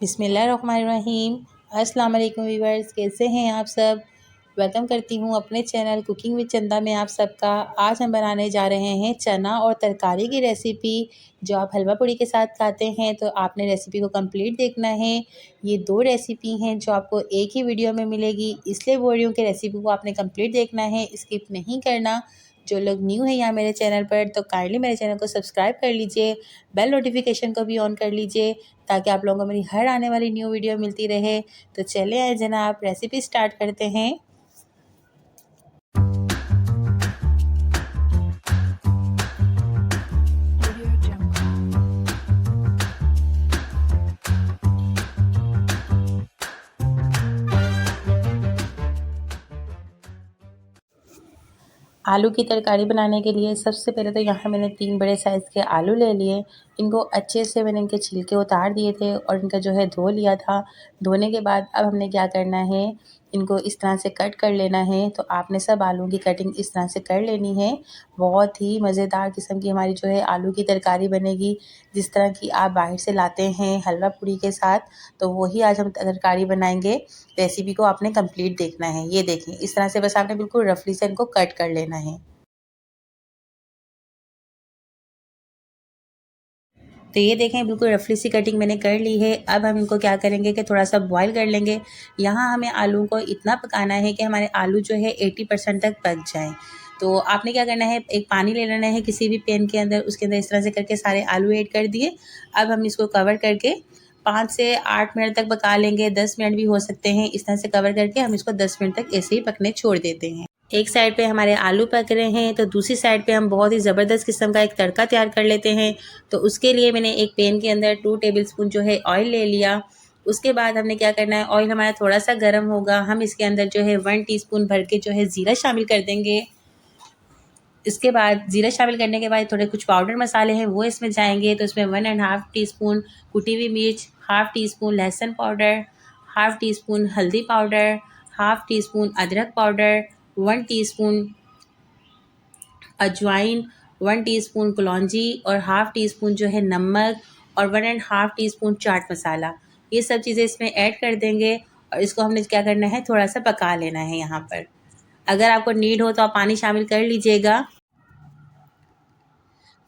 बिस्मिल्लाहिर्रहमानिर्रहीम। अस्सलाम वालेकुम व्यूअर्स, कैसे हैं आप सब। वेलकम करती हूँ अपने चैनल कुकिंग विद चंदा में आप सबका। आज हम बनाने जा रहे हैं चना और तरकारी की रेसिपी, जो आप हलवा पूड़ी के साथ खाते हैं। तो आपने रेसिपी को कंप्लीट देखना है। ये 2 रेसिपी हैं जो आपको एक ही वीडियो में मिलेगी, इसलिए बोल रही हूँ कि रेसिपी को आपने कंप्लीट देखना है, स्किप नहीं करना। जो लोग न्यू हैं यहाँ मेरे चैनल पर, तो काइंडली मेरे चैनल को सब्सक्राइब कर लीजिए, बेल नोटिफिकेशन को भी ऑन कर लीजिए, ताकि आप लोगों को मेरी हर आने वाली न्यू वीडियो मिलती रहे। तो चले आए जनाब, रेसिपी स्टार्ट करते हैं। आलू की तरकारी बनाने के लिए सबसे पहले तो यहाँ मैंने 3 बड़े साइज़ के आलू ले लिए। इनको अच्छे से मैंने इनके छिलके उतार दिए थे और इनका जो है धो लिया था। धोने के बाद अब हमने क्या करना है, इनको इस तरह से कट कर लेना है। तो आपने सब आलू की कटिंग इस तरह से कर लेनी है। बहुत ही मज़ेदार किस्म की हमारी जो है आलू की तरकारी बनेगी, जिस तरह की आप बाहर से लाते हैं हलवा पूड़ी के साथ। तो वही आज हम तरकारी बनाएंगे। रेसिपी को आपने कंप्लीट देखना है। ये देखें, इस तरह से बस आपने बिल्कुल रफली से इनको कट कर लेना है। तो ये देखें, बिल्कुल रफली सी कटिंग मैंने कर ली है। अब हम इनको क्या करेंगे कि थोड़ा सा बॉईल कर लेंगे। यहाँ हमें आलू को इतना पकाना है कि हमारे आलू जो है 80% तक पक जाएं। तो आपने क्या करना है, एक पानी ले लेना है किसी भी पैन के अंदर, उसके अंदर इस तरह से करके सारे आलू ऐड कर दिए। अब हम इसको कवर करके 5 से 8 मिनट तक पका लेंगे, 10 मिनट भी हो सकते हैं। इस तरह से कवर करके हम इसको 10 मिनट तक ऐसे ही पकने छोड़ देते हैं। एक साइड पे हमारे आलू पक रहे हैं, तो दूसरी साइड पे हम बहुत ही ज़बरदस्त किस्म का एक तड़का तैयार कर लेते हैं। तो उसके लिए मैंने एक पैन के अंदर 2 टेबलस्पून जो है ऑयल ले लिया। उसके बाद हमने क्या करना है, ऑयल हमारा थोड़ा सा गर्म होगा, हम इसके अंदर जो है 1 टीस्पून भर के जो है ज़ीरा शामिल कर देंगे। इसके बाद ज़ीरा शामिल करने के बाद थोड़े कुछ पाउडर मसाले हैं वो इसमें जाएंगे। तो इसमें 1 एंड हाफ़ टीस्पून कुटी हुई मिर्च, हाफ़ टीस्पून लहसुन पाउडर, हाफ़ टीस्पून हल्दी पाउडर, हाफ़ टीस्पून अदरक पाउडर, 1 टीस्पून अजवाइन, 1 टीस्पून कलौंजी और हाफ़ टीस्पून जो है नमक और 1 and half teaspoon chaat masala. ये सब चीज़ें इसमें ऐड कर देंगे और इसको हमने क्या करना है, थोड़ा सा पका लेना है यहाँ पर। अगर आपको नीड हो तो आप पानी शामिल कर लीजिएगा।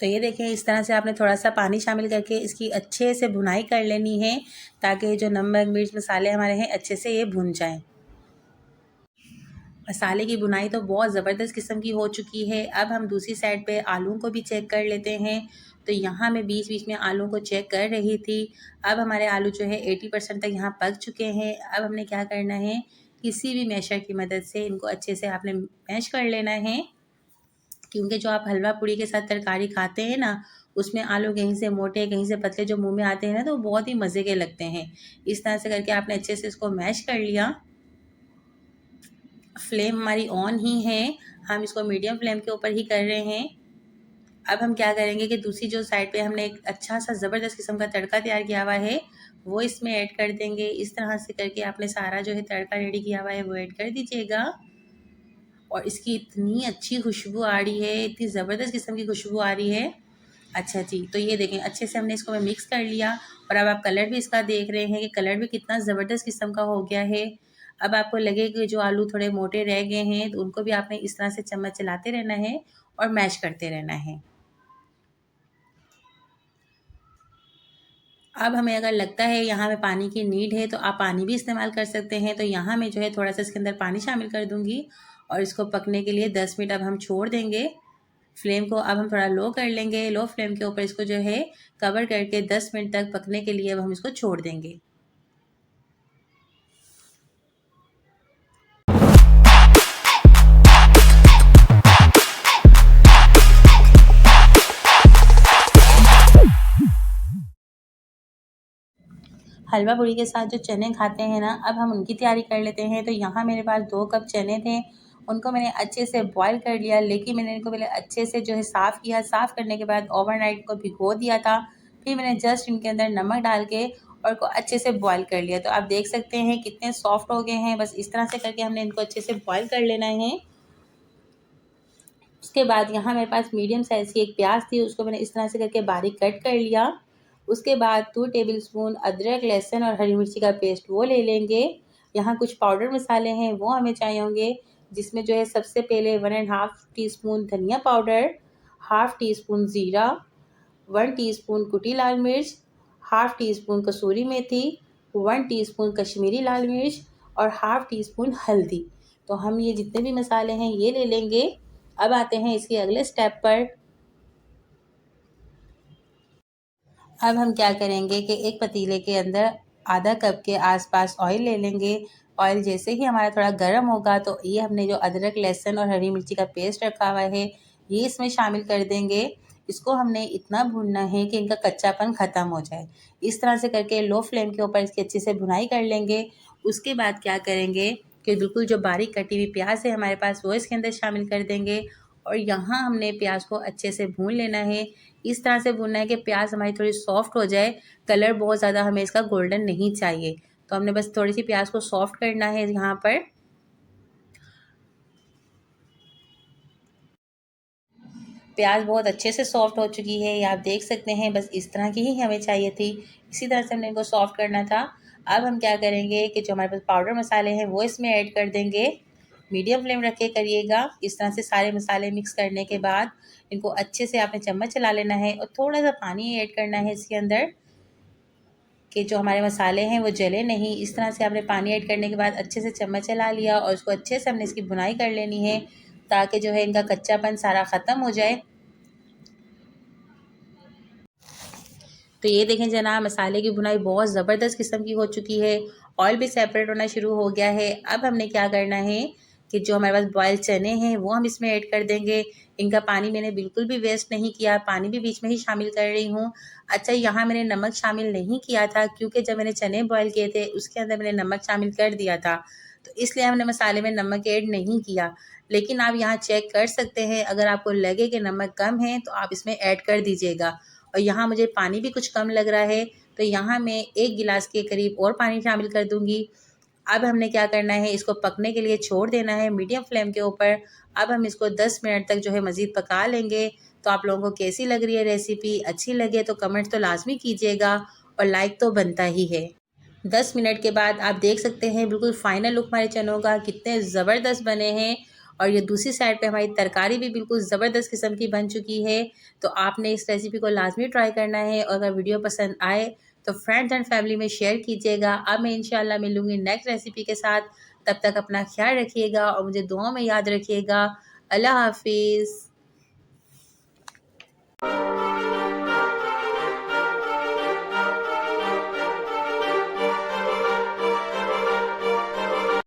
तो ये देखें, इस तरह से आपने थोड़ा सा पानी शामिल करके इसकी अच्छे से भुनाई कर लेनी है, ताकि जो नमक मिर्च मसाले हमारे हैं अच्छे से ये भुन जाएं। मसाले की भुनाई तो बहुत ज़बरदस्त किस्म की हो चुकी है। अब हम दूसरी साइड पे आलू को भी चेक कर लेते हैं। तो यहाँ मैं बीच बीच में आलू को चेक कर रही थी। अब हमारे आलू जो है 80% तक यहाँ पक चुके हैं। अब हमने क्या करना है, किसी भी मैशर की मदद से इनको अच्छे से आपने मैश कर लेना है, क्योंकि जो आप हलवा पूड़ी के साथ तरकारी खाते हैं ना, उसमें आलू कहीं से मोटे कहीं से पतले जो मुंह में आते हैं ना, तो बहुत ही मज़े के लगते हैं। इस तरह से करके आपने अच्छे से इसको मैश कर लिया। फ्लेम हमारी ऑन ही है, हम इसको मीडियम फ्लेम के ऊपर ही कर रहे हैं। अब हम क्या करेंगे कि दूसरी जो साइड पे हमने एक अच्छा सा ज़बरदस्त किस्म का तड़का तैयार किया हुआ है, वो इसमें ऐड कर देंगे। इस तरह से करके आपने सारा जो है तड़का रेडी किया हुआ है वो ऐड कर दीजिएगा। और इसकी इतनी अच्छी खुशबू आ रही है, इतनी ज़बरदस्त किस्म की खुशबू आ रही है। अच्छा जी, तो ये देखें, अच्छे से हमने इसको मिक्स कर लिया। और अब आप कलर भी इसका देख रहे हैं कि कलर भी कितना ज़बरदस्त किस्म का हो गया है। अब आपको लगे कि जो आलू थोड़े मोटे रह गए हैं, तो उनको भी आपने इस तरह से चम्मच चलाते रहना है और मैश करते रहना है। अब हमें अगर लगता है यहाँ में पानी की नीड है, तो आप पानी भी इस्तेमाल कर सकते हैं। तो यहाँ मैं जो है थोड़ा सा इसके अंदर पानी शामिल कर दूँगी और इसको पकने के लिए 10 मिनट अब हम छोड़ देंगे। फ्लेम को अब हम थोड़ा लो कर लेंगे। लो फ्लेम के ऊपर इसको जो है कवर करके 10 मिनट तक पकने के लिए अब हम इसको छोड़ देंगे। हलवा पूड़ी के साथ जो चने खाते हैं ना, अब हम उनकी तैयारी कर लेते हैं। तो यहाँ मेरे पास 2 कप चने थे, उनको मैंने अच्छे से बॉईल कर लिया। लेकिन मैंने इनको पहले अच्छे से जो है साफ़ किया। साफ़ करने के बाद ओवरनाइट को भिगो दिया था। फिर मैंने जस्ट इनके अंदर नमक डाल के और इनको अच्छे से बॉईल कर लिया। तो आप देख सकते हैं कितने सॉफ्ट हो गए हैं। बस इस तरह से करके हमने इनको अच्छे से बॉईल कर लेना है। उसके बाद यहाँ मेरे पास मीडियम साइज़ की एक प्याज थी, उसको मैंने इस तरह से करके बारीक कट कर लिया। उसके बाद 2 टेबलस्पून अदरक, लहसुन और हरी मिर्ची का पेस्ट वो ले लेंगे। यहाँ कुछ पाउडर मसाले हैं वो हमें चाहिए होंगे, जिसमें जो है सबसे पहले 1 एंड हाफ टीस्पून धनिया पाउडर, हाफ टी स्पून ज़ीरा, 1 टीस्पून कुटी लाल मिर्च, हाफ टी स्पून कसूरी मेथी, 1 टीस्पून कश्मीरी लाल मिर्च और हाफ टी स्पून हल्दी। तो हम ये जितने भी मसाले हैं ये ले लेंगे। अब आते हैं इसके अगले स्टेप पर। अब हम क्या करेंगे कि एक पतीले के अंदर आधा कप के आसपास ऑयल ले लेंगे। ऑयल जैसे ही हमारा थोड़ा गर्म होगा तो ये हमने जो अदरक, लहसुन और हरी मिर्ची का पेस्ट रखा हुआ है ये इसमें शामिल कर देंगे। इसको हमने इतना भूनना है कि इनका कच्चापन ख़त्म हो जाए। इस तरह से करके लो फ्लेम के ऊपर इसकी अच्छे से भुनाई कर लेंगे। उसके बाद क्या करेंगे कि बिल्कुल जो बारीक कटी हुई प्याज है हमारे पास वो इसके अंदर शामिल कर देंगे और यहाँ हमने प्याज को अच्छे से भून लेना है। इस तरह से भूनना है कि प्याज हमारी थोड़ी सॉफ्ट हो जाए। कलर बहुत ज़्यादा हमें इसका गोल्डन नहीं चाहिए, तो हमने बस थोड़ी सी प्याज को सॉफ्ट करना है। यहाँ पर प्याज बहुत अच्छे से सॉफ्ट हो चुकी है, ये आप देख सकते हैं। बस इस तरह की ही हमें चाहिए थी, इसी तरह से हमने इनको सॉफ्ट करना था। अब हम क्या करेंगे कि जो हमारे पास पाउडर मसाले हैं वो इसमें ऐड कर देंगे। मीडियम फ्लेम रख के करिएगा। इस तरह से सारे मसाले मिक्स करने के बाद इनको अच्छे से आपने चम्मच चला लेना है और थोड़ा सा पानी ऐड करना है इसके अंदर, कि जो हमारे मसाले हैं वो जले नहीं। इस तरह से आपने पानी ऐड करने के बाद अच्छे से चम्मच चला लिया और उसको अच्छे से हमने इसकी भुनाई कर लेनी है, ताकि जो है इनका कच्चापन सारा ख़त्म हो जाए। तो ये देखें जनाब, मसाले की भुनाई बहुत ज़बरदस्त किस्म की हो चुकी है। ऑयल भी सेपरेट होना शुरू हो गया है। अब हमने क्या करना है कि जो हमारे पास बॉयल चने हैं वो हम इसमें ऐड कर देंगे। इनका पानी मैंने बिल्कुल भी वेस्ट नहीं किया, पानी भी बीच में ही शामिल कर रही हूँ। अच्छा, यहाँ मैंने नमक शामिल नहीं किया था क्योंकि जब मैंने चने बॉयल किए थे उसके अंदर मैंने नमक शामिल कर दिया था, तो इसलिए हमने मसाले में नमक ऐड नहीं किया। लेकिन आप यहाँ चेक कर सकते हैं, अगर आपको लगे कि नमक कम है तो आप इसमें ऐड कर दीजिएगा। और यहाँ मुझे पानी भी कुछ कम लग रहा है, तो यहाँ मैं 1 गिलास के करीब और पानी शामिल कर दूँगी। अब हमने क्या करना है, इसको पकने के लिए छोड़ देना है मीडियम फ्लेम के ऊपर। अब हम इसको 10 मिनट तक जो है मज़ीद पका लेंगे। तो आप लोगों को कैसी लग रही है रेसिपी? अच्छी लगे तो कमेंट तो लाज़मी कीजिएगा और लाइक तो बनता ही है। 10 मिनट के बाद आप देख सकते हैं बिल्कुल फ़ाइनल लुक हमारे चनों का कितने ज़बरदस्त बने हैं। और ये दूसरी साइड पे हमारी तरकारी भी बिल्कुल ज़बरदस्त किस्म की बन चुकी है। तो आपने इस रेसिपी को लाज़मी ट्राई करना है और अगर वीडियो पसंद आए तो फ्रेंड्स एंड फैमिली में शेयर कीजिएगा। अब मैं इंशाल्लाह मिलूँगी नेक्स्ट रेसिपी के साथ। तब तक अपना ख्याल रखिएगा और मुझे दुआओं में याद रखिएगा। अल्लाह हाफ़िज़।